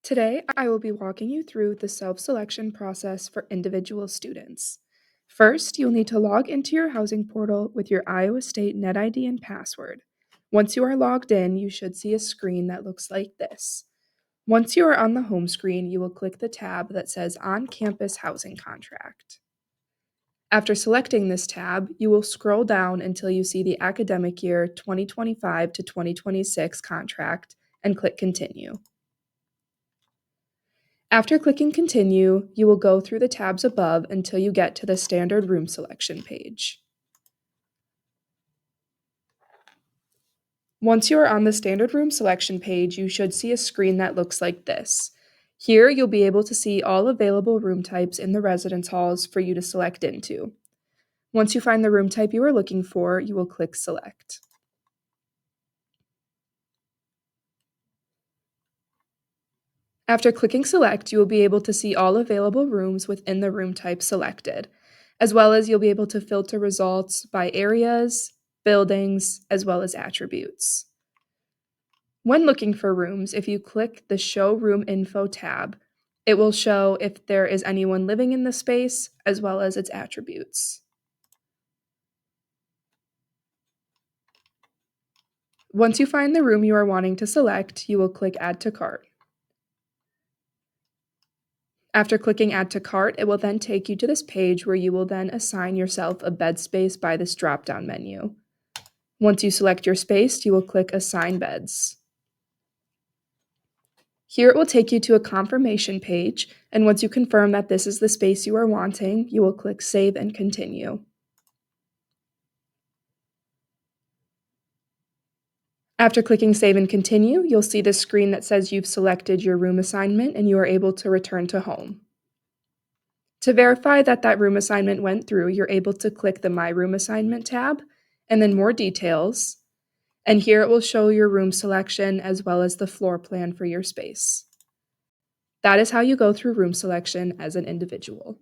Today, I will be walking you through the self-selection process for individual students. First, you'll need to log into your housing portal with your Iowa State NetID and password. Once you are logged in, you should see a screen that looks like this. Once you are on the home screen, you will click the tab that says On-Campus Housing Contract. After selecting this tab, you will scroll down until you see the academic year 2025 to 2026 contract and click Continue. After clicking Continue, you will go through the tabs above until you get to the standard room selection page. Once you are on the standard room selection page, you should see a screen that looks like this. Here, you'll be able to see all available room types in the residence halls for you to select into. Once you find the room type you are looking for, you will click Select. After clicking Select, you will be able to see all available rooms within the room type selected, as well as you'll be able to filter results by areas, buildings, as well as attributes. When looking for rooms, if you click the Show Room Info tab, it will show if there is anyone living in the space, as well as its attributes. Once you find the room you are wanting to select, you will click Add to Cart. After clicking Add to Cart, it will then take you to this page where you will then assign yourself a bed space by this drop-down menu. Once you select your space, you will click Assign Beds. Here it will take you to a confirmation page, and once you confirm that this is the space you are wanting, you will click Save and Continue. After clicking Save and Continue, you'll see the screen that says you've selected your room assignment and you are able to return to home. To verify that that room assignment went through, you're able to click the My Room Assignment tab, and then More Details, and here it will show your room selection as well as the floor plan for your space. That is how you go through room selection as an individual.